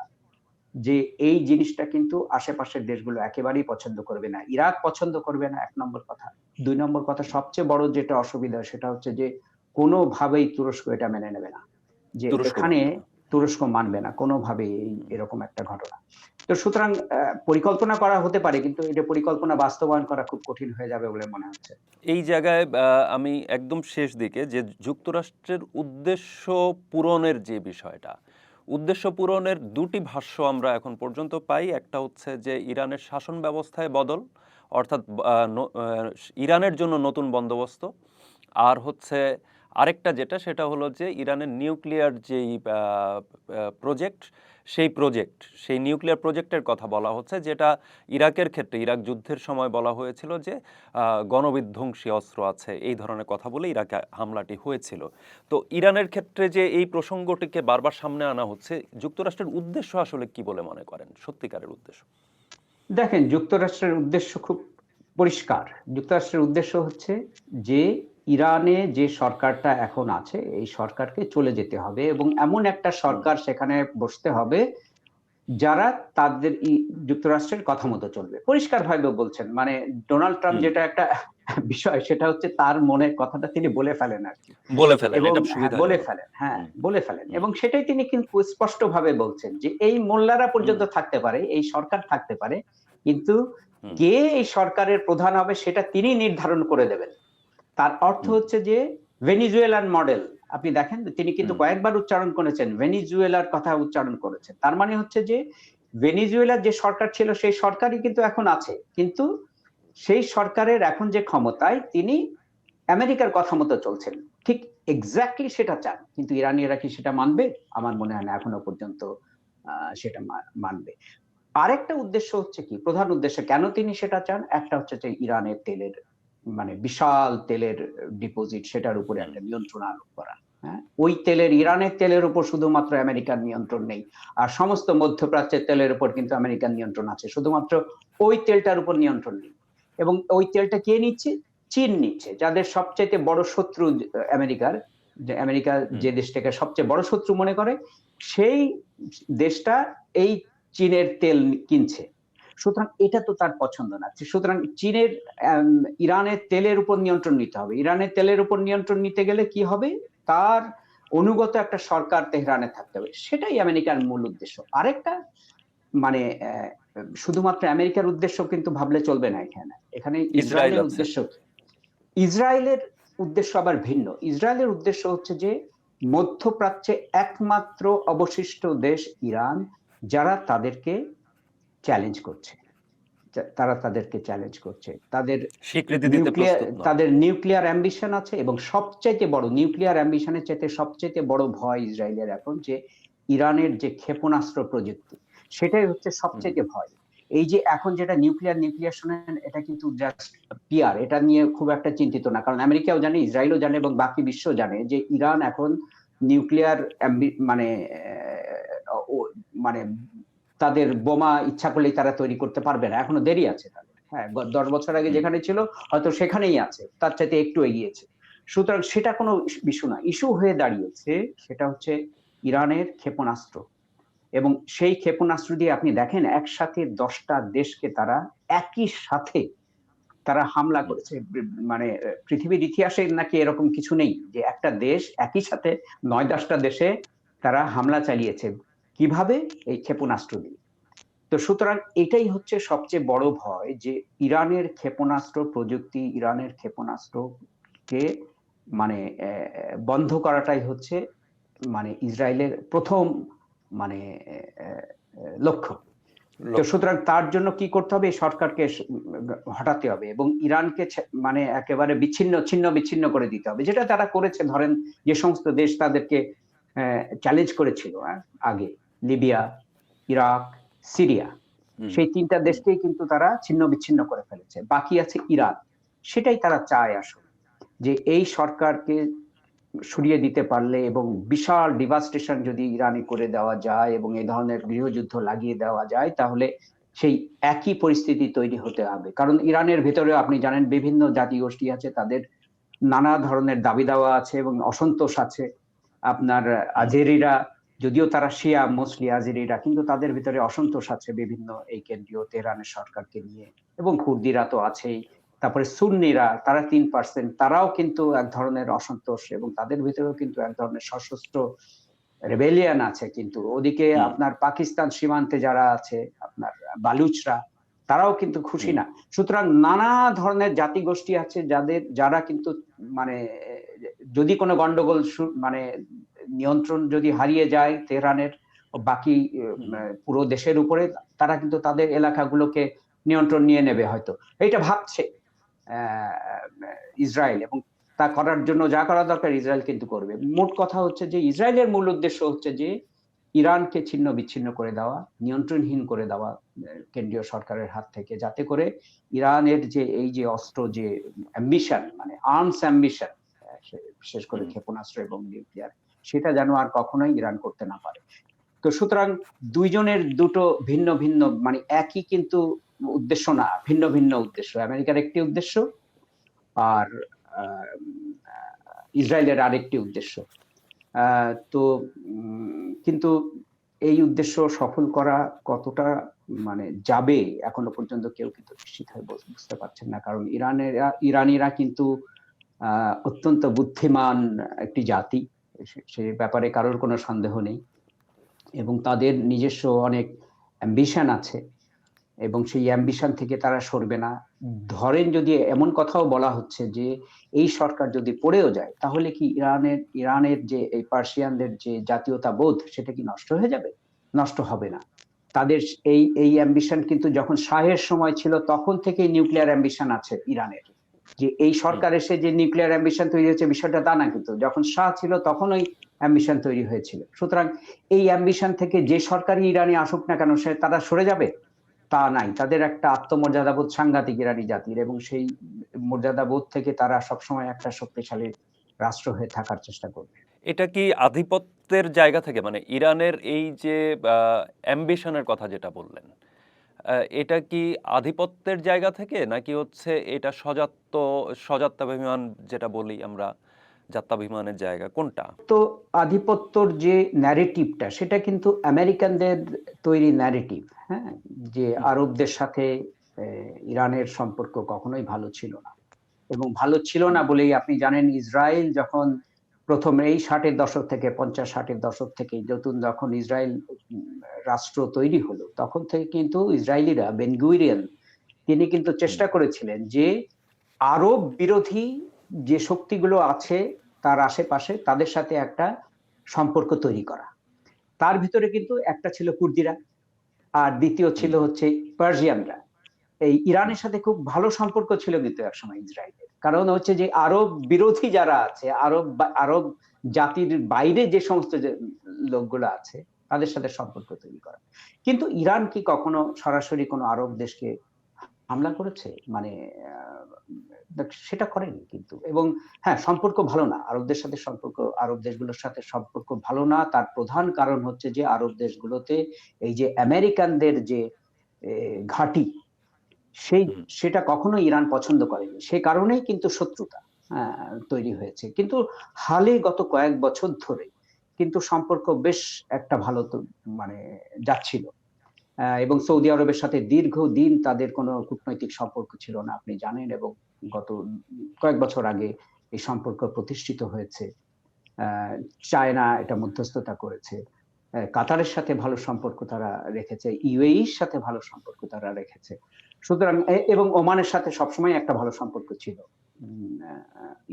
যে এই জিনিসটা কিন্তু আশেপাশের দেশগুলো একেবারেই পছন্দ করবে না। ইরাক পছন্দ করবে না, ১ নম্বর কথা। ২ নম্বর কথা, সবচেয়ে বড় যেটা অসুবিধা সেটা হচ্ছে যে কোনোভাবেই তুরস্ক এটা মেনে নেবে না। যে তুরস্ক এখানে মানবে না। তুরস্ক মানবে না কোনোভাবেই হুম। এরকম একটা ঘটনা। তো সুতরাং পরিকল্পনা করা হতে পারে, কিন্তু এটা পরিকল্পনা বাস্তবায়ন করা খুব কঠিন হয়ে যাবে বলে মনে হচ্ছে। এই জায়গায় আমি একদম শেষ দিকে যে যুক্তরাষ্ট্রের উদ্দেশ্য পূরণের যে বিষয়টা, উদ্দেশ্য পূরণের ২টি ভাষ্য আমরা এখন পর্যন্ত পাই। একটা হচ্ছে যে ইরানের শাসন ব্যবস্থায় বদল, অর্থাৎ ইরানের জন্য নতুন বন্দোবস্ত। আর হচ্ছে আরেকটা যেটা, সেটা হলো যে ইরানের নিউক্লিয়ার যেই প্রজেক্ট, সেই নিউক্লিয়ার প্রজেক্টের কথা বলা হচ্ছে, যেটা ইরাকের ক্ষেত্রে ইরাক যুদ্ধের সময় বলা হয়েছিল যে গণবিধ্বংসী অস্ত্র আছে, এই ধরনের কথা বলে ইরাকে হামলাটি হয়েছিল। তো ইরানের ক্ষেত্রে যে এই প্রসঙ্গটিকে বারবার সামনে আনা হচ্ছে, যুক্তরাষ্ট্রের উদ্দেশ্য আসলে কি বলে মনে করেন, সত্যিকারের উদ্দেশ্য? দেখেন, যুক্তরাষ্ট্রের উদ্দেশ্য খুব পরিষ্কার। যুক্তরাষ্ট্রের উদ্দেশ্য হচ্ছে যে ইরানে যে সরকারটা এখন আছে এই সরকারকে চলে যেতে হবে এবং এমন একটা হুম। সরকার সেখানে বসতে হবে যারা তাদের যুক্তরাষ্ট্রের কথা মতো চলবে। পরিষ্কারভাবে বলছেন। মানে ডোনাল্ড ট্রাম্প হুম। যেটা একটা বিষয়, সেটা হচ্ছে তার মনের কথাটা তিনি বলে ফেলেন আরকি। বলে ফেলেন, এবং এটা হ্যাঁ, বলে সুবিধাজনক। ফেলেন। হ্যাঁ, হুম। বলে ফেলেন। হুম। এবং সেটাই তিনি কিন্তু স্পষ্টভাবে বলছেন যে এই মোল্লারা হুম। পর্যন্ত থাকতে পারে, এই সরকার থাকতে পারে। কিন্তু হুম। কে এই সরকারের প্রধান হবে সেটা তিনি নির্ধারণ করে দেবেন। তার অর্থ হুম। হচ্ছে যে ভেনিজুয়েলান মডেল। আপনি দেখেন তিনি কিন্তু হুম। কয়েকবার উচ্চারণ করেছেন, ভেনিজুয়েলার কথা উচ্চারণ করেছেন। তার মানে হচ্ছে যে ভেনিজুয়েলার যে সরকার ছিল সেই সরকারই কিন্তু এখন আছে। কিন্তু সেই সরকারের এখন যে ক্ষমতায় তিনি আমেরিকার কথা মতো চলছেন। ঠিক এক্সাক্টলি সেটা চান। কিন্তু ইরানিরা কি সেটা মানবে? আমার মনে হয় না এখনো পর্যন্ত সেটা মানবে। আরেকটা উদ্দেশ্য হচ্ছে কি? প্রধান উদ্দেশ্য কেন তিনি সেটা চান? একটা হচ্ছে যে ইরানের তেলের মানে বিশাল তেলের ডিপোজিট, সেটার উপরে হুম। একটা নিয়ন্ত্রণ আরোপ করা। হ্যাঁ? ওই ইরানের তেলের উপর শুধুমাত্র আমেরিকার নিয়ন্ত্রণ নেই। আর সমস্ত মধ্যপ্রাচ্যের তেলের উপর কিন্তু আমেরিকার নিয়ন্ত্রণ আছে। শুধুমাত্র ওই তেলটার উপর নিয়ন্ত্রণ নেই। এবং ওই তেলটা কে নিচ্ছে? চীন নিচ্ছে। যাদের সবচাইতে বড় শত্রু আমেরিকার, যে আমেরিকা হুম। যে দেশটাকে সবচেয়ে বড় শত্রু মনে করে, সেই দেশটা এই চীনের তেল কিনছে। সুতরাং এটা তো তার পছন্দ না। সুতরাং চীনের আম ইরানের তেলের উপর নিয়ন্ত্রণ নিতে হবে। ইরানের তেলের উপর নিয়ন্ত্রণ নিতে গেলে কি হবে? তার অনুগত একটা সরকার তেহরানে থাকতে হবে। সেটাই আমেরিকার মূল উদ্দেশ্য। আরেকটা মানে শুধুমাত্র আমেরিকার উদ্দেশ্য কিন্তু ভাবলে চলবে না এখানে। এখানে ইসরায়েল ইসরায়েলের আছে। উদ্দেশ্য কি? ইসরায়েলের উদ্দেশ্য আবার ভিন্ন। ইসরায়েলের উদ্দেশ্য হচ্ছে যে মধ্যপ্রাচ্যে একমাত্র অবশিষ্ট দেশ ইরান যারা তাদেরকে চ্যালেঞ্জ করছে। তারা তাদেরকে চ্যালেঞ্জ করছে। স্বীকৃতি দিতে প্রস্তুত নয়। তাদের নিউক্লিয়ার অ্যাম্বিশন আছে এবং সবচাইতে বড় নিউক্লিয়ার অ্যাম্বিশন এর চাইতে সবচাইতে বড় ভয় ইসরায়েলের এখন যে ইরানের যে ক্ষেপণাস্ত্র প্রযুক্তি, সেটাই হচ্ছে হুম। সবচাইতে ভয়। এই যে এখন যেটা নিউক্লিয়ার শোনেন, এটা কিন্তু জাস্ট পিআর। এটা নিয়ে খুব একটা চিন্তিত না। কারণ আমেরিকাও জানে, ইসরায়েলও জানে এবং বাকি বিশ্ব জানে যে ইরান এখন নিউক্লিয়ার মানে ও মানে তাদের বোমা ইচ্ছা করলেই তারা তৈরি করতে পারবে না। এখনো দেরি আছে তাদের। হ্যাঁ, ১০ বছর আগে হুম। যেখানে ছিল হয়তো সেখানেই আছে। তার চাইতে একটু এগিয়েছে। সুতরাং সেটা কোনো ইস্যু না। ইস্যু হয়ে দাঁড়িয়েছে সেটা হচ্ছে ইরানের ক্ষেপণাস্ত্র। এবং সেই ক্ষেপণাস্ত্র দিয়ে আপনি দেখেন একসাথে ১০ টা দেশকে তারা একই সাথে তারা হামলা হুম। করেছে। মানে পৃথিবীর ইতিহাসে নাকি এরকম কিছু নেই যে একটা দেশ একই সাথে ৯-১০ টা দেশে তারা হামলা চালিয়েছে। কিভাবে? এই ক্ষেপণাস্ত্র দিয়ে। তো সুতরাং এটাই হচ্ছে সবচেয়ে বড় ভয় যে ইরানের ক্ষেপণাস্ত্র প্রযুক্তি, ইরানের ক্ষেপণাস্ত্রকে মানে বন্ধ করাটাই হচ্ছে মানে ইসরায়েলের ১ম মানে লক্ষ্য। তো সুতরাং তার জন্য কি করতে হবে? এই সরকারকে হটাতে হবে এবং ইরানকে মানে একেবারে ছিন্ন বিচ্ছিন্ন করে দিতে হবে। যেটা তারা করেছে, ধরেন যে সমস্ত দেশ তাদেরকে চ্যালেঞ্জ করেছিল আগে, লিবিয়া, ইরাক, সিরিয়া, সেই ৩টা দেশকেই কিন্তু তারা ছিন্ন বিচ্ছিন্ন করে ফেলেছে। বাকি আছে ইরান। সেটাই তারা চায় আসলে, যে এই সরকারকে সরিয়ে দিতে পারলে এবং বিশাল ডিভাস্টেশন যদি ইরানে করে দেওয়া যায় এবং এই ধরনের গৃহযুদ্ধ লাগিয়ে দেওয়া যায়, তাহলে সেই একই পরিস্থিতি তৈরি হতে হবে। কারণ ইরানের ভেতরেও আপনি জানেন বিভিন্ন জাতিগোষ্ঠী আছে, তাদের নানা ধরনের দাবি দাওয়া আছে এবং অসন্তোষ আছে। আপনার আজেরিরা, যদিও তারা শিয়া মোস্টলি আজেরিরা, কিন্তু তাদের ভিতরে অসন্তোষ আছে বিভিন্ন এই কেন্দ্রীয় তেহরানের সরকারকে নিয়ে, এবং কুর্দিরা তো আছেই। তারপরে সুন্নিরা, তারা ৩%, তারাও কিন্তু এক ধরনের অসন্তোষ এবং তাদের ভিতরেও কিন্তু এক ধরনের সশস্ত্র রেবেলিয়ান আছে। কিন্তু ওদিকে আপনার পাকিস্তান সীমান্তে যারা আছে, আপনার বালুচরা, তারাও কিন্তু খুশি না। সুতরাং নানা ধরনের জাতিগোষ্ঠী আছে যারা কিন্তু মানে যদি কোনো গন্ডগোল মানে নিয়ন্ত্রণ যদি হারিয়ে যায় তেহরানের বাকি পুরো দেশের উপরে, তারা কিন্তু তাদের এলাকাগুলোকে নিয়ন্ত্রণ নিয়ে নেবে হয়তো, এটা ভাবছে ইসরায়েল, এবং তা করার জন্য যা করা দরকার ইসরায়েল কিন্তু করবে। মোট কথা হচ্ছে যে ইসরায়েলের মূল উদ্দেশ্য হচ্ছে যে ইরানকে ছিন্ন বিচ্ছিন্ন করে দেওয়া, নিয়ন্ত্রণহীন করে দেওয়া কেন্দ্রীয় সরকারের হাত থেকে, যাতে করে ইরানের যে এই যে অস্ত্র, যে অ্যাম্বিশন, মানে আর্মস অ্যাম্বিশন, বিশেষ করে ক্ষেপণাস্ত্র এবং নিউক্লিয়ার, সেটা যেন আর কখনোই ইরান করতে না পারে। তো সুতরাং দুইজনের দুটো ভিন্ন ভিন্ন, মানে একই কিন্তু উদ্দেশ্য না, ভিন্ন ভিন্ন উদ্দেশ্য। আমেরিকার একটি উদ্দেশ্য আর ইসরায়েলের আরেকটি উদ্দেশ্য। তো কিন্তু এই উদ্দেশ্য সফল করা কতটা মানে যাবে এখনো পর্যন্ত কেউ কিন্তু নিশ্চিত হয়ে বুঝতে পারছেন না। কারণ ইরানিরা কিন্তু অত্যন্ত বুদ্ধিমান একটি জাতি, সে ব্যাপারে কারোর কোনো সন্দেহ নেই, এবং তাদের নিজস্ব অনেক অ্যাম্বিশন আছে এবং সেই অ্যাম্বিশন থেকে তারা সরবে না। ধরেন যদি এমন কথাও বলা হচ্ছে যে এই সরকার যদি পড়েও যায়, তাহলে কি ইরানের যে এই পার্সিয়ানদের যে জাতীয়তাবোধ, সেটা কি নষ্ট হয়ে যাবে? নষ্ট হবে না। তাদের এই অ্যাম্বিশন কিন্তু যখন শাহের সময় ছিল তখন থেকেই নিউক্লিয়ার অ্যাম্বিশন আছে ইরানের। যে এই সরকার এসে যে নিউক্লিয়ার অ্যাম্বিশন তৈরি হয়েছে বিষয়টা তা না, কিন্তু যখন শাহ ছিল তখন ওই অ্যাম্বিশন তৈরি হয়েছিল। সুতরাং এই অ্যাম্বিশন থেকে যে সরকারই ইরানি আসুক না কেন, তারা সরে যাবে তা নাই। তাদের একটা আত্মমর্যাদাবোধ সাংঘাতিক ইরানি জাতির, এবং সেই মর্যাদাবোধ থেকে তারা সবসময় একটা শক্তিশালী রাষ্ট্র হয়ে থাকার চেষ্টা করবে। এটা কি আধিপত্যের জায়গা থেকে, মানে ইরানের এই যে অ্যাম্বিশনের কথা যেটা বললেন, এটা কি আধিপত্যের জায়গা থেকে, নাকি হচ্ছে এটা স্বজাত্যাভিমান যেটা বলি আমরা, জাত্যাভিমানের জায়গা, কোনটা? তো আধিপত্যর যে ন্যারেটিভটা, সেটা কিন্তু আমেরিকানদের তৈরি ন্যারেটিভ। হ্যাঁ, যে আরবদের সাথে ইরানের সম্পর্ক কখনোই ভালো ছিল না, এবং ভালো ছিল না বলেই আপনি জানেন ইসরায়েল যখন প্রথম এই 60-এর দশক থেকে, 50-60-এর দশক থেকে যখন ইসরায়েল রাষ্ট্র তৈরি হলো, তখন থেকে কিন্তু ইসরায়েলিরা, বেন গুরিয়ন, তিনি কিন্তু চেষ্টা করেছিলেন যে আরব বিরোধী যে শক্তিগুলো আছে তার আশেপাশে, তাদের সাথে একটা সম্পর্ক তৈরি করা। তার ভিতরে কিন্তু একটা ছিল কুর্দিরা, আর দ্বিতীয় ছিল হচ্ছে পার্সিয়ানরা। এই ইরানের সাথে খুব ভালো সম্পর্ক ছিল কিন্তু একসময় ইসরায়েলের, কারণ হচ্ছে যে আরব বিরোধী যারা আছে, আরব জাতির বাইরে যে সমস্ত লোকগুলো আছে, তাদের সাথে সম্পর্ক তৈরি করা। কিন্তু ইরান কি কখনো সরাসরি কোনো আরব দেশকে হামলা করেছে? মানে সেটা করেনি কিন্তু। এবং হ্যাঁ, সম্পর্ক ভালো না আরবদের সাথে, আরব দেশগুলোর সাথে সম্পর্ক ভালো না। তার প্রধান কারণ হচ্ছে যে আরব দেশগুলোতে এই যে আমেরিকানদের যে ঘাঁটি, সেটা কখনো ইরান পছন্দ করেনি। সে কারণেই কিন্তু শত্রুতা তৈরি হয়েছে। কিন্তু হালে গত কয়েক বছর ধরে কিন্তু সম্পর্ক বেশ একটা ভালো মানে যাচ্ছিল। এবং সৌদি আরবের সাথে দীর্ঘদিন তাদের কোনো কূটনৈতিক সম্পর্ক ছিল না, আপনি জানেন, এবং গত কয়েক বছর আগে এই সম্পর্ক প্রতিষ্ঠিত হয়েছে। চায়না এটা মধ্যস্থতা করেছে। কাতারের সাথে ভালো সম্পর্ক তারা রেখেছে, ইউএইর সাথে ভালো সম্পর্ক তারা রেখেছে। সুতরাং এবং ওমানের সাথে সবসময় একটা ভালো সম্পর্ক ছিল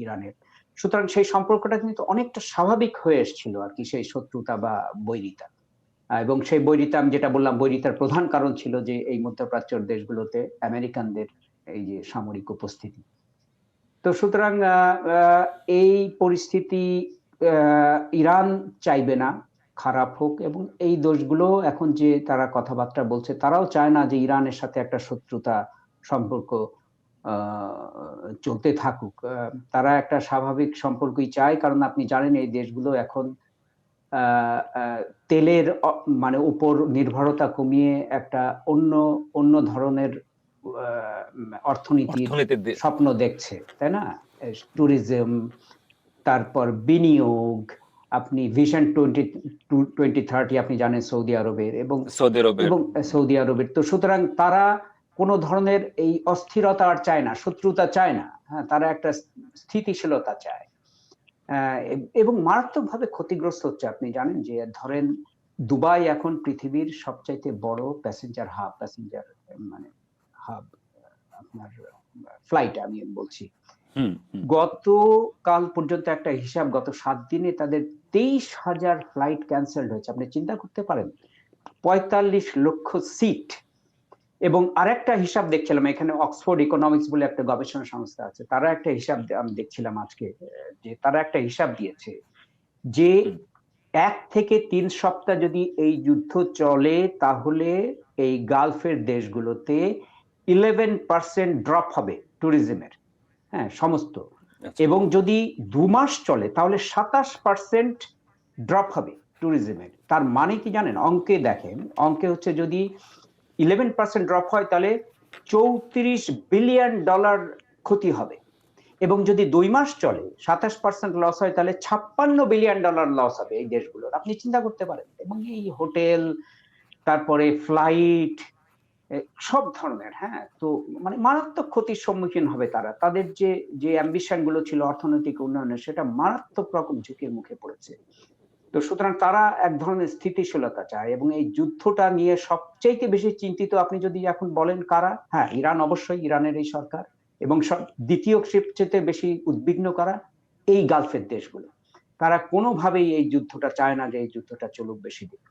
ইরানের। সুতরাং সেই সম্পর্কটা কিন্তু অনেকটা স্বাভাবিক হয়ে এসেছিল আর কি, সেই শত্রুতা বা বৈরিতা। এবং সেই বৈরিতা আমি যেটা বললাম, বৈরিতার প্রধান কারণ ছিল যে এই মধ্যপ্রাচ্যের দেশগুলোতে আমেরিকানদের এই যে সামরিক উপস্থিতি। তো সুতরাং এই পরিস্থিতি ইরান চাইবে না খারাপ হোক, এবং এই দোষগুলো এখন যে তারা কথাবার্তা বলছে, তারাও চায় না যে ইরানের সাথে একটা শত্রুতা সম্পর্ক চলতে থাকুক। তারা একটা স্বাভাবিক সম্পর্কই চায়, কারণ আপনি জানেন এই দেশগুলো এখন তেলের মানে উপর নির্ভরতা কমিয়ে একটা অন্য ধরনের অর্থনীতির স্বপ্ন দেখছে, তাই না? ট্যুরিজম, তারপর বিনিয়োগ, আপনি ভিশন 2030 আপনি জানেন সৌদি আরবের, এবং সৌদি আরবের। তো সুতরাং তারা কোনো ধরনের এই অস্থিরতা আর চায় না, শত্রুতা চায় না। হ্যাঁ, তারা একটা স্থিতিশীলতা চায়, এবং মারাত্মকভাবে ক্ষতিগ্রস্ত হচ্ছে। আপনি জানেন যে ধরেন দুবাই এখন পৃথিবীর সবচাইতে বড় প্যাসেঞ্জার মানে হাব, আপনার ফ্লাইট আমি বলছি। গতকাল পর্যন্ত একটা হিসাব, গত 7 দিনে তাদের 23,000 ফ্লাইট ক্যান্সেলড হয়েছে। আপনি চিন্তা করতে পারেন, 45 লক্ষ সিট। এবং আরেকটা হিসাব দেখছিলাম, এখানে অক্সফোর্ড ইকোনমিক্স বলে একটা গবেষণা সংস্থা আছে, তারা একটা হিসাব আমি দেখছিলাম আজকে, যে তারা একটা হিসাব দিয়েছে যে 1 থেকে 3 সপ্তাহ যদি এই যুদ্ধ চলে, তাহলে এই গালফের দেশগুলোতে 11% ড্রপ হবে ট্যুরিজমের, হ্যাঁ, সমস্ত। এবং যদি 2 মাস চলে তাহলে 27% ড্রপ হবে ট্যুরিজমের। তার মানে কি জানেন? অঙ্কে দেখেন, অঙ্কে হচ্ছে যদি 11% ড্রপ হয় তাহলে $34 বিলিয়ন ক্ষতি হবে, এবং যদি 2 মাস চলে 27% লস হয় তাহলে $56 বিলিয়ন লস হবে এই দেশগুলোর। আপনি চিন্তা করতে পারেন। এবং এই হোটেল, তারপরে ফ্লাইট, সব ধরনের, হ্যাঁ, তো মানে মারাত্মক ক্ষতির সম্মুখীন হবে তারা। তাদের যে অ্যাম্বিশন গুলো ছিল অর্থনৈতিক উন্নয়নের, সেটা মারাত্মক রকম ঝুঁকির মুখে পড়েছে। তো সুতরাং তারা এক ধরনের স্থিতিশীলতা চায়, এবং এই যুদ্ধটা নিয়ে সবচেয়ে বেশি চিন্তিত আপনি যদি এখন বলেন কারা, হ্যাঁ, ইরান, অবশ্যই ইরানের এই সরকার। এবং দ্বিতীয় সবচেয়ে বেশি উদ্বিগ্ন কারা? এই গালফের দেশগুলো। তারা কোনোভাবেই এই যুদ্ধটা চায় না যে এই যুদ্ধটা চলুক বেশি দিন।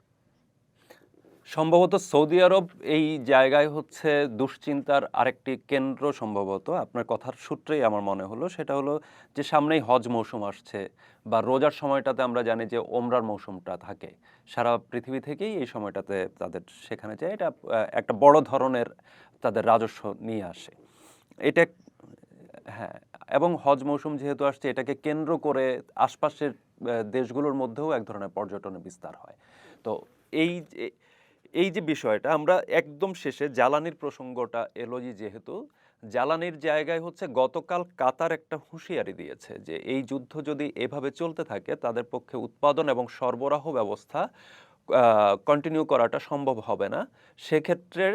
সম্ভবত সৌদি আরব এই জায়গায় হচ্ছে দুশ্চিন্তার আরেকটি কেন্দ্র। সম্ভবত আপনার কথার সূত্রেই আমার মনে হলো, সেটা হলো যে সামনেই হজ মৌসুম আসছে, বা রোজার সময়টাতে আমরা জানি যে ওমরার মৌসুমটা থাকে সারা পৃথিবী থেকেই এই সময়টাতে তাদের সেখানে যায়। এটা একটা বড় ধরনের তাদের রাজস্ব নিয়ে আসে এটা। হ্যাঁ, এবং হজ মৌসুম যেহেতু আসছে, এটাকে কেন্দ্র করে আশপাশের দেশগুলোর মধ্যেও এক ধরনের পর্যটনের বিস্তার হয়। তো এই যে বিষয়টা, আমরা একদম শেষে জ্বালানির প্রসঙ্গটা এলো, যেহেতু জ্বালানির জায়গায় হচ্ছে গতকাল কাতার একটা হুঁশিয়ারি দিয়েছে যে এই যুদ্ধ যদি এভাবে চলতে থাকে, তাদের পক্ষে উৎপাদন এবং সরবরাহ ব্যবস্থা কন্টিনিউ করাটা সম্ভব হবে না। সেক্ষেত্রে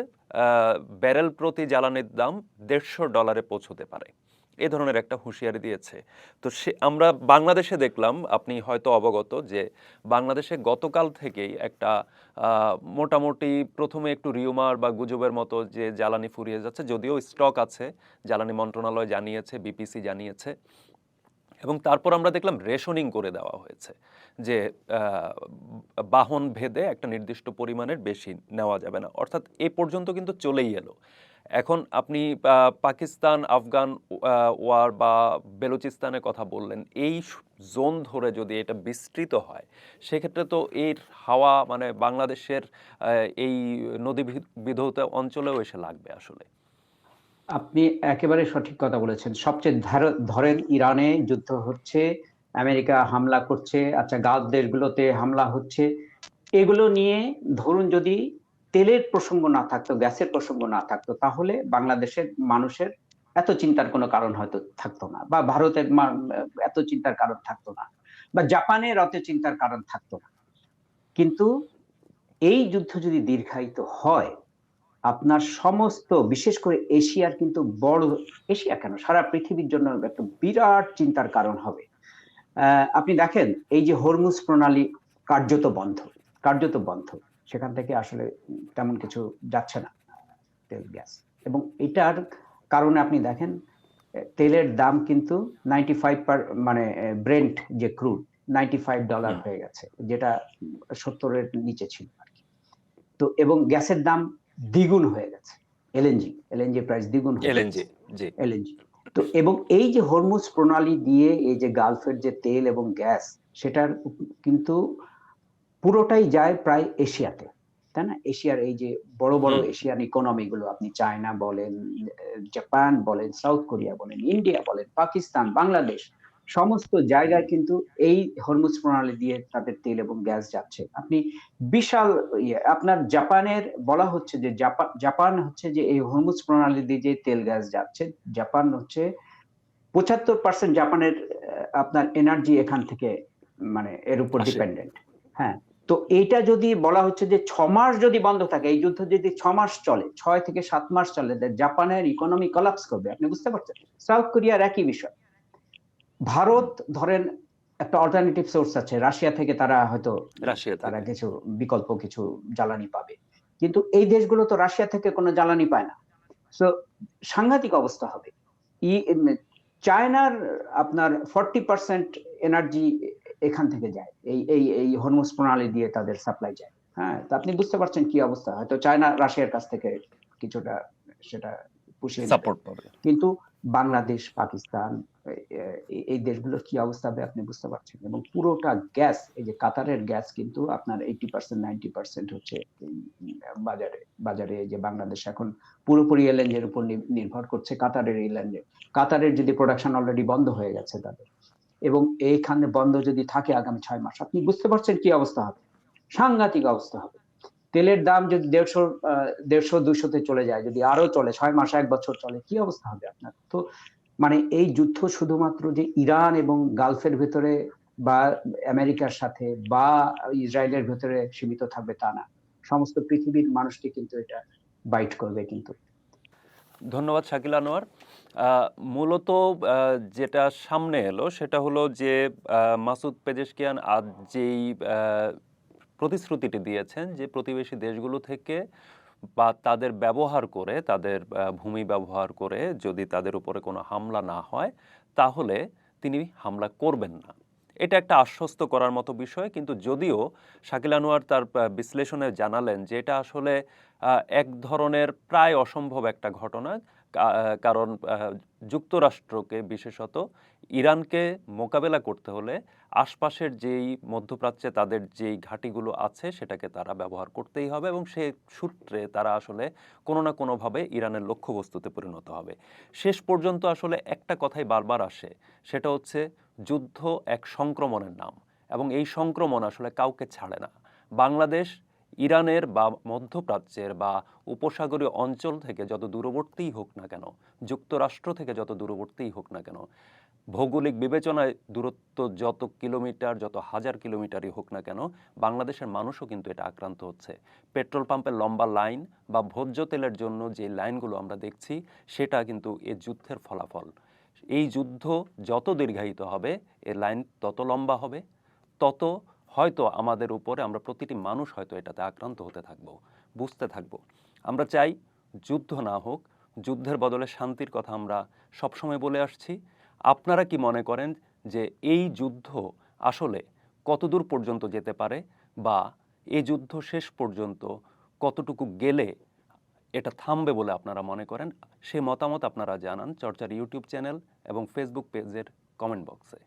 ব্যারেল প্রতি জ্বালানির দাম $150 পৌঁছতে পারে, এ ধরনের একটা হুঁশিয়ারি দিয়েছে। তো আমরা বাংলাদেশে দেখলাম, আপনি হয়তো অবগত, যে বাংলাদেশে গতকাল থেকেই একটা মোটামুটি প্রথমে একটু রিউমার বা গুজবের মতো যে জ্বালানি ফুরিয়ে যাচ্ছে, যদিও স্টক আছে, জ্বালানি মন্ত্রণালয় জানিয়েছে, বিপিসি জানিয়েছে। এবং তারপর আমরা দেখলাম রেশনিং করে দেওয়া হয়েছে, যে বাহন ভেদে একটা নির্দিষ্ট পরিমাণের বেশি নেওয়া যাবে না। অর্থাৎ এ পর্যন্ত কিন্তু চলেই এলো। এখন আপনি পাকিস্তান, আফগান ওয়ার বা বেলুচিস্তানের কথা বললেন, এই জোন ধরে যদি এটা বিস্তৃত হয়, সেক্ষেত্রে তো এর হাওয়া মানে বাংলাদেশের এই নদী বিধৌত অঞ্চলেও এসে লাগবে আসলে। আপনি একেবারে সঠিক কথা বলেছেন। সবচেয়ে ধরেন ইরানে যুদ্ধ হচ্ছে, আমেরিকা হামলা করছে, আচ্ছা, গালফ দেশগুলোতে হামলা হচ্ছে, এগুলো নিয়ে ধরুন যদি তেলের প্রসঙ্গ না থাকতো, গ্যাসের প্রসঙ্গ না থাকতো, তাহলে বাংলাদেশের মানুষের এত চিন্তার কোনো কারণ হয়তো থাকতো না, বা ভারতের এত চিন্তার কারণ থাকতো না, বা জাপানের অত চিন্তার কারণ থাকতো না। কিন্তু এই যুদ্ধ যদি দীর্ঘায়িত হয়, আপনার সমস্ত, বিশেষ করে এশিয়ার কিন্তু বড়, এশিয়া কেন, সারা পৃথিবীর জন্য একটা বিরাট চিন্তার কারণ হবে। আপনি দেখেন এই যে হরমুজ প্রণালী কার্যত বন্ধ, সেখান থেকে আসলে তেমন কিছু যাচ্ছে না তেল, গ্যাস। এবং এটার কারণে আপনি দেখেন তেলের দাম কিন্তু 95 মানে ব্রেন্ট যে ক্রুড $95 হয়ে গেছে, যেটা 70-এর নিচে ছিল। তো এবং গ্যাসের দাম দ্বিগুণ হয়ে গেছে, এলএনজি প্রাইস দ্বিগুণ হয়ে গেছে, এলএনজি, জি। এলএনজি। তো এবং এই যে হরমুজ প্রণালী দিয়ে এই যে গালফের যে তেল এবং গ্যাস, সেটার কিন্তু পুরোটাই যায় প্রায় এশিয়াতে, তাই না? এশিয়ার এই যে বড় বড় এশিয়ান ইকোনমি গুলো, আপনি চায়না বলেন, জাপান বলেন, সাউথ কোরিয়া বলেন, ইন্ডিয়া বলেন, পাকিস্তান, বাংলাদেশ, সমস্ত জায়গায় কিন্তু এই হরমুজ প্রণালী দিয়ে তাদের তেল এবং গ্যাস যাচ্ছে। আপনি বিশাল আপনার জাপানের বলা হচ্ছে যে জাপান হচ্ছে যে এই হরমুজ প্রণালী দিয়ে যে তেল গ্যাস যাচ্ছে, জাপান হচ্ছে ৭৫% জাপানের আপনার এনার্জি এখান থেকে, মানে এর উপর আসে। ডিপেন্ডেন্ট। হ্যাঁ, তো এইটা যদি বলা হচ্ছে যে ৬ মাস যদি বন্ধ থাকে, এই যুদ্ধ যদি ৬ মাস চলে, ৬ থেকে ৭ মাস চলে, জাপানের ইকোনমি কোলাপস করবে। আপনি বুঝতে পারছেন? সাউথ কোরিয়ার একই বিষয়। ভারত ধরেন একটা অল্টারনেটিভ সোর্স আছে, রাশিয়া থেকে তারা হয়তো রাশিয়া তারা থেকে। কিছু বিকল্প কিছু জ্বালানি পাবে। কিন্তু এই দেশগুলো তো রাশিয়া থেকে কোনো জ্বালানি পায় না। সো সাংঘাতিক অবস্থা হবে। চায়নার আপনার 40% এনার্জি এখান থেকে যায়, এই হরমুজ প্রণালী দিয়ে তাদের সাপ্লাই যায়। হ্যাঁ, তো আপনি বুঝতে পারছেন কি অবস্থা। হয়তো চায়না রাশিয়ার কাছ থেকে কিছুটা সেটা পুষিয়ে নেবে, সাপোর্ট পাবে। কিন্তু বাংলাদেশ, পাকিস্তান, এই দেশগুলোর কি অবস্থা হবে আপনি বুঝতে পারছেন। এবং পুরোটা গ্যাস, এই যে কাতারের গ্যাস কিন্তু আপনার 80% 90% হচ্ছে বাজারে বাজারে এই যে বাংলাদেশ এখন পুরোপুরি এলএনজি এর উপর নির্ভর করছে কাতারের এলএনজি। কাতারের যদি প্রোডাকশন অলরেডি বন্ধ হয়ে গেছে তাদের, এবং এইখানে বন্ধ যদি থাকে আগামী ৬ মাস, আপনি বুঝতে পারছেন কি অবস্থা হবে। সাংঘাতিক অবস্থা হবে। তেলের দাম যদি ১৫০ ২০০ চলে যায়, যদি আরো চলে ৬ মাস ১ বছর চলে, কি অবস্থা হবে আপনার? তো মানে এই যুদ্ধ শুধুমাত্র যে ইরান এবং গালফের ভেতরে বা আমেরিকার সাথে বা ইসরায়েলের ভেতরে সীমিত থাকবে তা না। সমস্ত পৃথিবীর মানুষকে কিন্তু এটা বাইট করবে কিন্তু। ধন্যবাদ শাকিল আনোয়ার। মূলত যেটা সামনে এলো সেটা হলো যে মাসুদ পেজেশকিয়ান আজ যেই প্রতিশ্রুতিটি দিয়েছেন যে প্রতিবেশী দেশগুলো থেকে বা তাদের ব্যবহার করে, তাদের ভূমি ব্যবহার করে যদি তাদের উপরে কোনো হামলা না হয়, তাহলে তিনি হামলা করবেন না। এটা একটা আশ্বস্ত করার মতো বিষয়, কিন্তু যদিও শাকিল আনোয়ার তার বিশ্লেষণে জানালেন যে এটা আসলে এক ধরনের প্রায় অসম্ভব একটা ঘটনা, কারণ যুক্তরাষ্ট্রকে বিশেষত ইরানকে মোকাবেলা করতে হলে আশপাশের যেই মধ্যপ্রাচ্যে তাদের যেই ঘাঁটিগুলো আছে সেটাকে তারা ব্যবহার করতেই হবে, এবং সেই সূত্রে তারা আসলে কোনো না কোনোভাবে ইরানের লক্ষ্যবস্তুতে পরিণত হবে। শেষ পর্যন্ত আসলে একটা কথাই বারবার আসে, সেটা হচ্ছে যুদ্ধ এক সংক্রমণের নাম, এবং এই সংক্রমণ আসলে কাউকে ছাড়ে না। বাংলাদেশ ইরানের বা মধ্যপ্রাচ্যের বা উপসাগরীয় অঞ্চল থেকে যত দূরবর্তীই হোক না কেন, যুক্তরাষ্ট্র থেকে যত দূরবর্তীই হোক না কেন, ভৌগোলিক বিবেচনায় দূরত্ব যত কিলোমিটার, যত হাজার কিলোমিটারই হোক না কেন, বাংলাদেশের মানুষও কিন্তু এটা আক্রান্ত হচ্ছে। পেট্রোল পাম্পের লম্বা লাইন বা ভোজ্য তেলের জন্য যে লাইনগুলো আমরা দেখছি, সেটা কিন্তু এই যুদ্ধের ফলাফল। এই যুদ্ধ যত দীর্ঘায়িত হবে, এর লাইন তত লম্বা হবে, তত হয়তো আমাদের উপরে, আমরা প্রতিটি মানুষ হয়তো এটাতে আক্রান্ত হতে থাকব, বুঝতে থাকব। আমরা চাই যুদ্ধ না হোক, যুদ্ধের বদলে শান্তির কথা আমরা সবসময় বলে আসছি। আপনারা কি মনে করেন যে এই যুদ্ধ আসলে কতদূর পর্যন্ত যেতে পারে, বা এই যুদ্ধ শেষ পর্যন্ত কতটুকু গেলে এটা থামবে বলে আপনারা মনে করেন? সেই মতামত আপনারা জানান চর্চার ইউটিউব চ্যানেল এবং ফেসবুক পেজের কমেন্ট বক্সে।